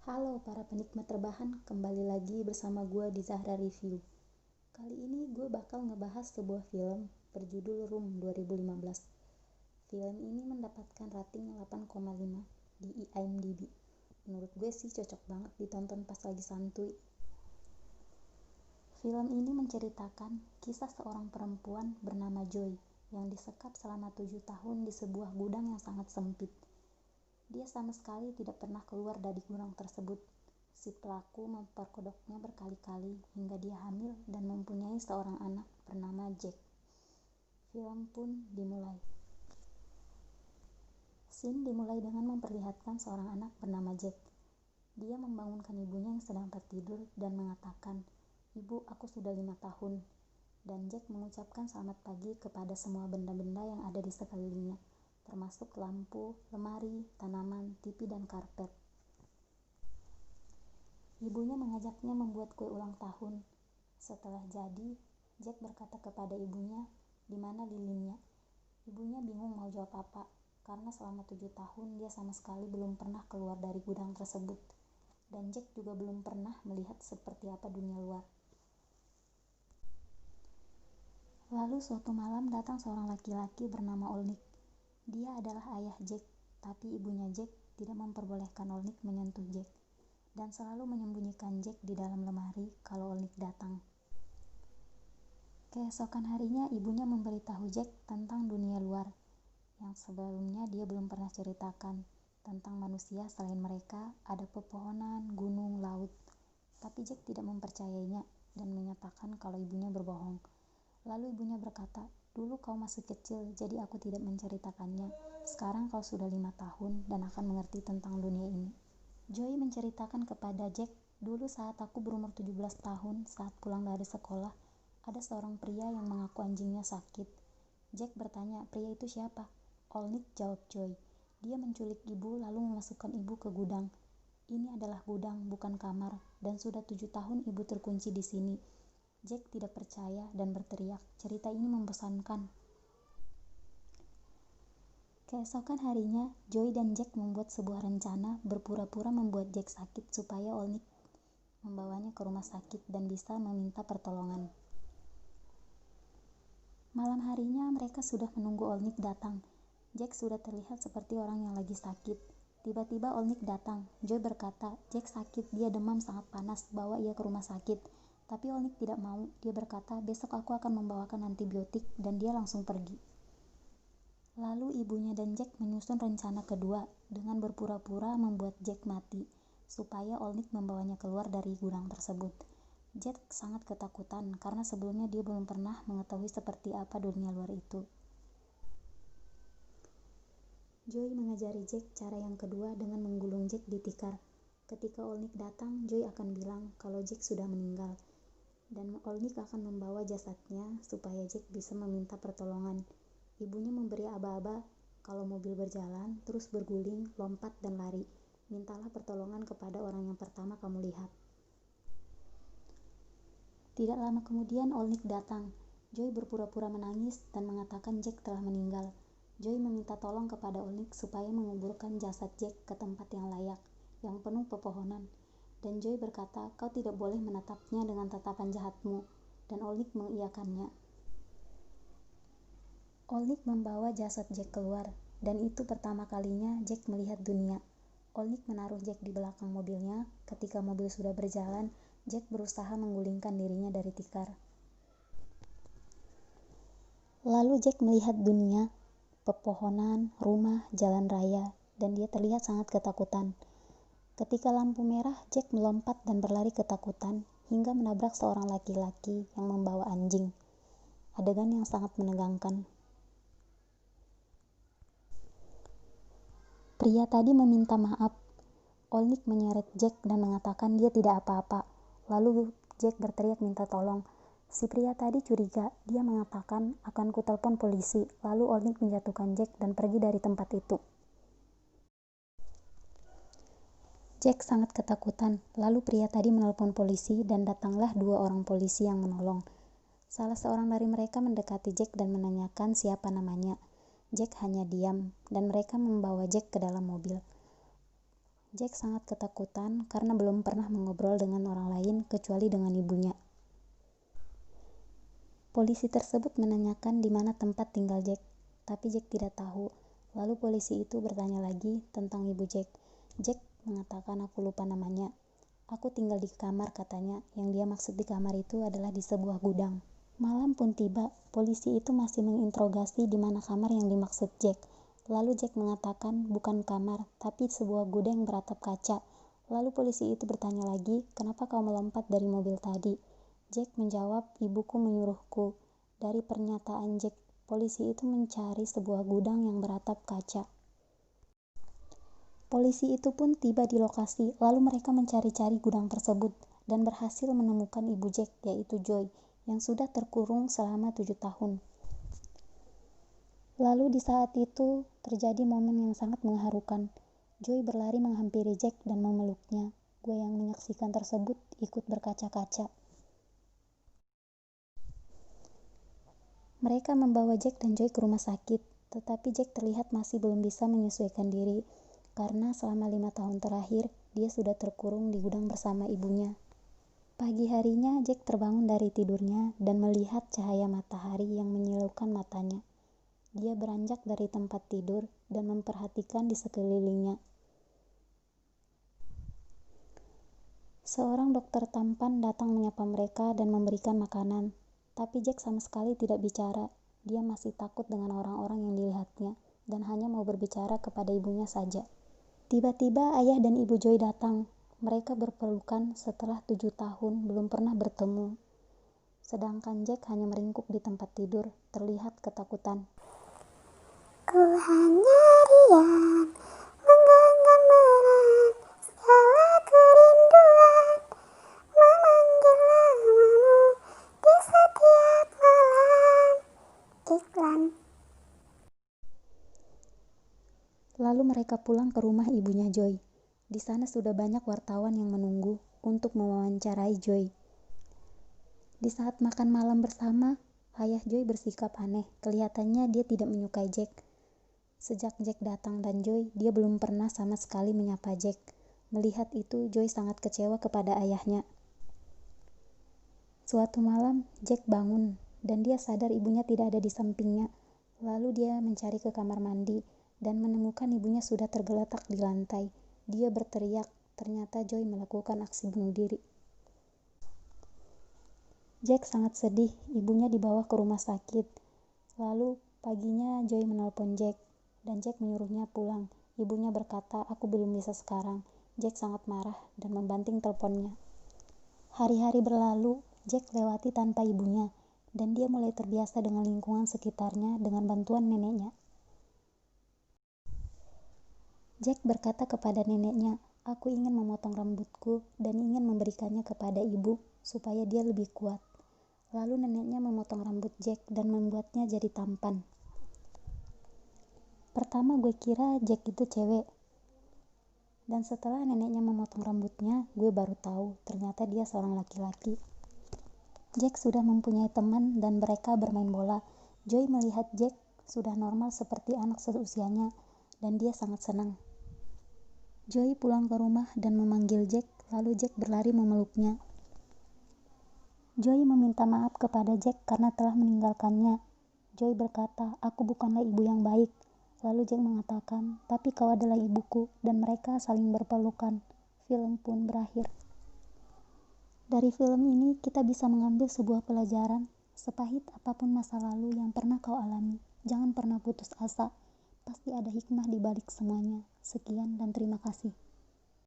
Halo para penikmat rebahan, kembali lagi bersama gue di Zahra Review. Kali ini gue bakal ngebahas sebuah film berjudul Room 2015. Film ini mendapatkan rating 8,5 di IMDb. Menurut gue sih cocok banget ditonton pas lagi santuy. Film ini menceritakan kisah seorang perempuan bernama Joy yang disekap selama 7 tahun di sebuah gudang yang sangat sempit. Dia sama sekali tidak pernah keluar dari gudang tersebut. Si pelaku memperkodoknya berkali-kali hingga dia hamil dan mempunyai seorang anak bernama Jack. Film pun dimulai. Scene dimulai dengan memperlihatkan seorang anak bernama Jack. Dia membangunkan ibunya yang sedang tertidur dan mengatakan, "Ibu, aku sudah 5 tahun." Dan Jack mengucapkan selamat pagi kepada semua benda-benda yang ada di sekelilingnya, termasuk lampu, lemari, tanaman, TV, dan karpet. Ibunya mengajaknya membuat kue ulang tahun. Setelah jadi, Jack berkata kepada ibunya, "Di mana lilinnya?" Ibunya bingung mau jawab apa, karena selama 7 tahun dia sama sekali belum pernah keluar dari gudang tersebut. Dan Jack juga belum pernah melihat seperti apa dunia luar. Lalu suatu malam datang seorang laki-laki bernama Olnik. Dia adalah ayah Jack, tapi ibunya Jack tidak memperbolehkan Olnik menyentuh Jack, dan selalu menyembunyikan Jack di dalam lemari kalau Olnik datang. Keesokan harinya ibunya memberitahu Jack tentang dunia luar, yang sebelumnya dia belum pernah ceritakan, tentang manusia selain mereka, ada pepohonan, gunung, laut. Tapi Jack tidak mempercayainya dan menyatakan kalau ibunya berbohong. Lalu ibunya berkata, "Dulu kau masih kecil, jadi aku tidak menceritakannya. Sekarang kau sudah 5 tahun dan akan mengerti tentang dunia ini." Joy menceritakan kepada Jack, "Dulu saat aku berumur 17 tahun, saat pulang dari sekolah, ada seorang pria yang mengaku anjingnya sakit." Jack bertanya, "Pria itu siapa?" "Olnik," jawab Joy. "Dia menculik ibu lalu memasukkan ibu ke gudang. Ini adalah gudang, bukan kamar, dan sudah 7 tahun ibu terkunci di sini." Jack tidak percaya dan berteriak, "Cerita ini membosankan." Keesokan harinya, Joy dan Jack membuat sebuah rencana berpura-pura membuat Jack sakit supaya Olnik membawanya ke rumah sakit dan bisa meminta pertolongan. Malam harinya mereka sudah menunggu Olnik datang. Jack sudah terlihat seperti orang yang lagi sakit. Tiba-tiba Olnik datang. Joy berkata, "Jack sakit, dia demam sangat panas, bawa ia ke rumah sakit." Tapi Olnik tidak mau. Dia berkata, "Besok aku akan membawakan antibiotik," dan dia langsung pergi. Lalu ibunya dan Jack menyusun rencana kedua dengan berpura-pura membuat Jack mati, supaya Olnik membawanya keluar dari gudang tersebut. Jack sangat ketakutan karena sebelumnya dia belum pernah mengetahui seperti apa dunia luar itu. Joy mengajari Jack cara yang kedua dengan menggulung Jack di tikar. Ketika Olnik datang, Joy akan bilang kalau Jack sudah meninggal, dan Olnik akan membawa jasadnya supaya Jack bisa meminta pertolongan. Ibunya memberi aba-aba kalau mobil berjalan, terus berguling, lompat, dan lari. Mintalah pertolongan kepada orang yang pertama kamu lihat. Tidak lama kemudian Olnik datang. Joy berpura-pura menangis dan mengatakan Jack telah meninggal. Joy meminta tolong kepada Olnik supaya menguburkan jasad Jack ke tempat yang layak, yang penuh pepohonan. Dan Joy berkata, "Kau tidak boleh menatapnya dengan tatapan jahatmu." Dan Olnik mengiyakannya. Olnik membawa jasad Jack keluar, dan itu pertama kalinya Jack melihat dunia. Olnik menaruh Jack di belakang mobilnya. Ketika mobil sudah berjalan, Jack berusaha menggulingkan dirinya dari tikar. Lalu Jack melihat dunia, pepohonan, rumah, jalan raya, dan dia terlihat sangat ketakutan. Ketika lampu merah, Jack melompat dan berlari ketakutan hingga menabrak seorang laki-laki yang membawa anjing. Adegan yang sangat menegangkan. Pria tadi meminta maaf. Olnik menyeret Jack dan mengatakan dia tidak apa-apa. Lalu Jack berteriak minta tolong. Si pria tadi curiga. Dia mengatakan, "Akan kutelepon polisi." Lalu Olnik menjatuhkan Jack dan pergi dari tempat itu. Jack sangat ketakutan. Lalu pria tadi menelpon polisi dan datanglah 2 orang polisi yang menolong. Salah seorang dari mereka mendekati Jack dan menanyakan siapa namanya. Jack hanya diam dan mereka membawa Jack ke dalam mobil. Jack sangat ketakutan karena belum pernah mengobrol dengan orang lain kecuali dengan ibunya. Polisi tersebut menanyakan di mana tempat tinggal Jack, tapi Jack tidak tahu. Lalu polisi itu bertanya lagi tentang ibu Jack. Jack mengatakan aku lupa namanya. Aku tinggal di kamar katanya, yang dia maksud di kamar itu adalah di sebuah gudang. Malam pun tiba, polisi itu masih menginterogasi di mana kamar yang dimaksud Jack. Lalu Jack mengatakan bukan kamar, tapi sebuah gudang yang beratap kaca. Lalu polisi itu bertanya lagi, kenapa kau melompat dari mobil tadi? Jack menjawab, ibuku menyuruhku. Dari pernyataan Jack, polisi itu mencari sebuah gudang yang beratap kaca. Polisi itu pun tiba di lokasi, lalu mereka mencari-cari gudang tersebut dan berhasil menemukan ibu Jack, yaitu Joy, yang sudah terkurung selama 7 tahun. Lalu di saat itu terjadi momen yang sangat mengharukan. Joy berlari menghampiri Jack dan memeluknya. Gue yang menyaksikan tersebut ikut berkaca-kaca. Mereka membawa Jack dan Joy ke rumah sakit, tetapi Jack terlihat masih belum bisa menyesuaikan diri, karena selama 5 tahun terakhir dia sudah terkurung di gudang bersama ibunya. Pagi harinya Jack terbangun dari tidurnya dan melihat cahaya matahari yang menyilaukan matanya. Dia beranjak dari tempat tidur dan memperhatikan di sekelilingnya. Seorang dokter tampan datang menyapa mereka dan memberikan makanan. Tapi Jack sama sekali tidak bicara. Dia masih takut dengan orang-orang yang dilihatnya dan hanya mau berbicara kepada ibunya saja. Tiba-tiba ayah dan ibu Joy datang. Mereka berpelukan setelah 7 tahun belum pernah bertemu. Sedangkan Jack hanya meringkuk di tempat tidur, terlihat ketakutan. Ku hanya riang, menggenggam erat segala kerinduan, memanggil namamu di setiap malam. Iklan. Lalu mereka pulang ke rumah ibunya Joy. Di sana sudah banyak wartawan yang menunggu untuk mewawancarai Joy. Di saat makan malam bersama, ayah Joy bersikap aneh. Kelihatannya dia tidak menyukai Jack. Sejak Jack datang dan Joy, dia belum pernah sama sekali menyapa Jack. Melihat itu, Joy sangat kecewa kepada ayahnya. Suatu malam, Jack bangun dan dia sadar ibunya tidak ada di sampingnya. Lalu dia mencari ke kamar mandi dan menemukan ibunya sudah tergeletak di lantai. Dia berteriak, ternyata Joy melakukan aksi bunuh diri. Jack sangat sedih, ibunya dibawa ke rumah sakit. Lalu paginya Joy menelpon Jack dan Jack menyuruhnya pulang. Ibunya berkata, aku belum bisa sekarang. Jack sangat marah dan membanting teleponnya. Hari-hari berlalu, Jack lewati tanpa ibunya dan dia mulai terbiasa dengan lingkungan sekitarnya dengan bantuan neneknya. Jack berkata kepada neneknya, aku ingin memotong rambutku dan ingin memberikannya kepada ibu supaya dia lebih kuat. Lalu neneknya memotong rambut Jack dan membuatnya jadi tampan. Pertama gue kira Jack itu cewek. Dan setelah neneknya memotong rambutnya, gue baru tahu ternyata dia seorang laki-laki. Jack sudah mempunyai teman dan mereka bermain bola. Joy melihat Jack sudah normal seperti anak seusianya dan dia sangat senang. Joy pulang ke rumah dan memanggil Jack, lalu Jack berlari memeluknya. Joy meminta maaf kepada Jack karena telah meninggalkannya. Joy berkata, aku bukanlah ibu yang baik. Lalu Jack mengatakan, tapi kau adalah ibuku, dan mereka saling berpelukan. Film pun berakhir. Dari film ini kita bisa mengambil sebuah pelajaran. Sepahit apapun masa lalu yang pernah kau alami, jangan pernah putus asa. Pasti ada hikmah di balik semuanya. Sekian dan terima kasih.